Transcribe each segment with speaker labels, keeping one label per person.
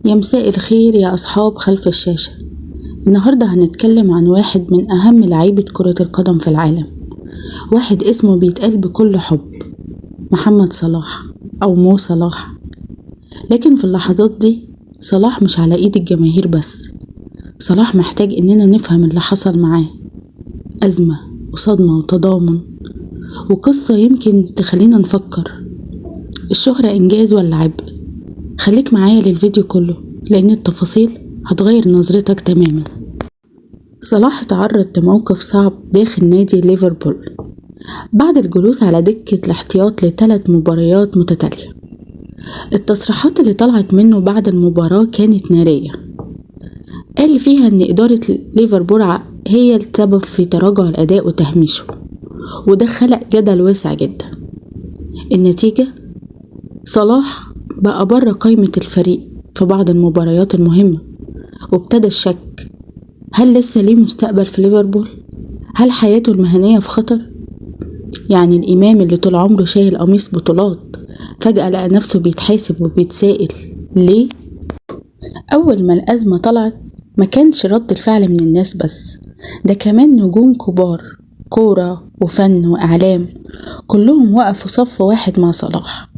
Speaker 1: يا مساء الخير يا أصحاب خلف الشاشة. النهاردة هنتكلم عن واحد من أهم لعيبة كرة القدم في العالم، واحد اسمه بيتقال بكل حب، محمد صلاح أو مو صلاح. لكن في اللحظات دي صلاح مش على إيد الجماهير بس، صلاح محتاج إننا نفهم اللي حصل معاه، أزمة وصدمة وتضامن وقصة يمكن تخلينا نفكر الشهرة إنجاز ولا عبء. خليك معايا للفيديو كله لأن التفاصيل هتغير نظرتك تماما. صلاح اتعرض لموقف صعب داخل نادي ليفربول بعد الجلوس على دكة الاحتياط ل3 مباريات متتالية. التصريحات اللي طلعت منه بعد المباراة كانت نارية، قال فيها ان إدارة ليفربول هي السبب في تراجع الأداء وتهميشه، وده خلق جدل واسع جدا. النتيجة صلاح بقى بره قائمة الفريق في بعض المباريات المهمة، وابتدى الشك، هل لسه ليه مستقبل في ليفربول؟ هل حياته المهنية في خطر؟ يعني الإمام اللي طول عمره شايل قميص بطولات فجأة لقى نفسه بيتحاسب وبيتسائل ليه؟ أول ما الأزمة طلعت ما كانش رد الفعل من الناس بس، ده كمان نجوم كبار كورة وفن وإعلام كلهم وقفوا صف واحد مع صلاح.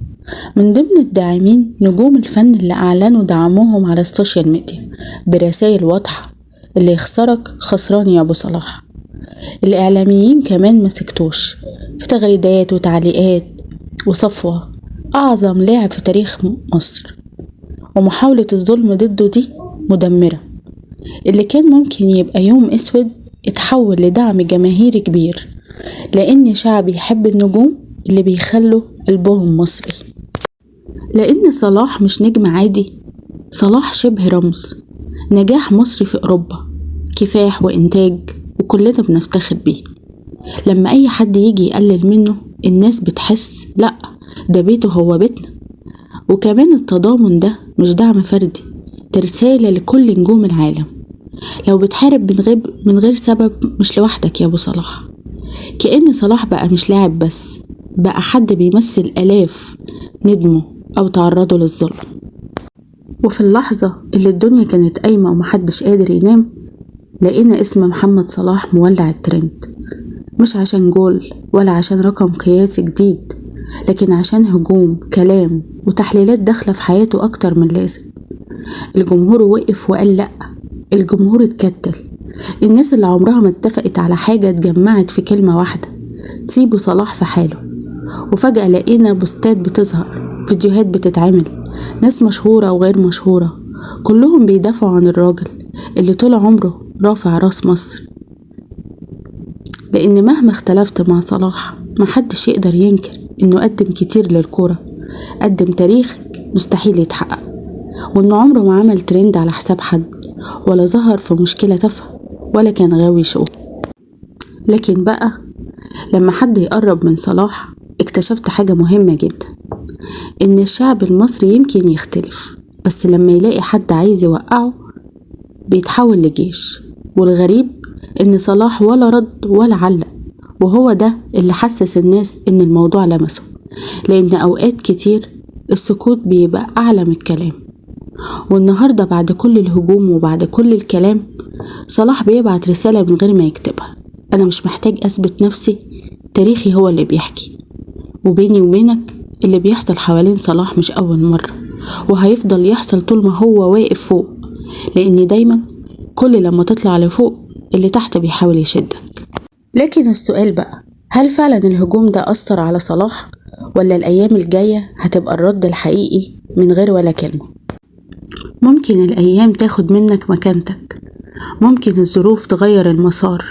Speaker 1: من ضمن الداعمين نجوم الفن اللي أعلنوا دعمهم على السوشيال ميديا برسائل واضحة، اللي يخسرك خسران يا أبو صلاح. الإعلاميين كمان مسكتوش في تغريدات وتعليقات وصفوة أعظم لاعب في تاريخ مصر، ومحاولة الظلم ضده دي مدمرة. اللي كان ممكن يبقى يوم أسود اتحول لدعم جماهيري كبير، لأن شعب يحب النجوم اللي بيخلوا قلبهم مصري. لأن صلاح مش نجم عادي، صلاح شبه رمز نجاح مصري في أوروبا، كفاح وإنتاج وكلنا بنفتخر بيه. لما أي حد يجي يقلل منه الناس بتحس لأ، ده بيته هو بيتنا. وكمان التضامن ده مش دعم فردي، ده رسالة لكل نجوم العالم. لو بتحارب من غير سبب مش لوحدك يا أبو صلاح. كأن صلاح بقى مش لاعب بس، بقى حد بيمثل آلاف ندموا أو تعرضوا للظلم. وفي اللحظة اللي الدنيا كانت قايمة ومحدش قادر ينام، لقينا اسم محمد صلاح مولع الترند، مش عشان جول ولا عشان رقم قياسي جديد، لكن عشان هجوم كلام وتحليلات داخلة في حياته أكتر من لازم. الجمهور وقف وقال لأ، الجمهور اتكتل. الناس اللي عمرها ما اتفقت على حاجة اتجمعت في كلمة واحدة، سيبوا صلاح في حاله. وفجأة لقينا بوستات بتظهر، فيديوهات بتتعمل، ناس مشهورة وغير مشهورة كلهم بيدافعوا عن الراجل اللي طول عمره رافع راس مصر. لأن مهما اختلفت مع صلاح محدش يقدر ينكر إنه قدم كتير للكورة، قدم تاريخ مستحيل يتحقق، وإنه عمره ما عمل ترند على حساب حد، ولا ظهر في مشكلة تافهة، ولا كان غاوي شو. لكن بقى لما حد يقرب من صلاح اكتشفت حاجة مهمة جدا، إن الشعب المصري يمكن يختلف، بس لما يلاقي حد عايز يوقعه بيتحول لجيش. والغريب إن صلاح ولا رد ولا علق، وهو ده اللي حسس الناس إن الموضوع لمسه، لأن أوقات كتير السكوت بيبقى أعلى من الكلام. والنهاردة بعد كل الهجوم وبعد كل الكلام، صلاح بيبعت رسالة من غير ما يكتبها، أنا مش محتاج أثبت نفسي، تاريخي هو اللي بيحكي. وبيني وبينك اللي بيحصل حوالين صلاح مش أول مرة، وهيفضل يحصل طول ما هو واقف فوق، لأن دايما كل لما تطلع لفوق اللي تحت بيحاول يشدك. لكن السؤال بقى، هل فعلا الهجوم ده أثر على صلاح، ولا الأيام الجاية هتبقى الرد الحقيقي من غير ولا كلمة؟ ممكن الأيام تاخد منك مكانتك، ممكن الظروف تغير المسار،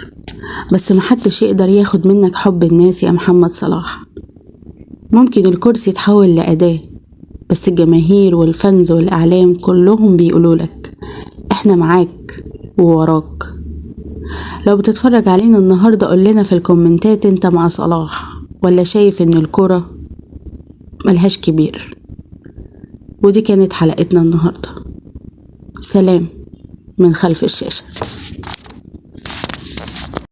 Speaker 1: بس محدش يقدر ياخد منك حب الناس يا محمد صلاح. ممكن الكرسي يتحول لأداة، بس الجماهير والفنز والإعلام كلهم بيقولولك احنا معاك ووراك. لو بتتفرج علينا النهاردة قولنا في الكومنتات انت مع صلاح ولا شايف ان الكرة ملهاش كبير. ودي كانت حلقتنا النهاردة، سلام من خلف الشاشة.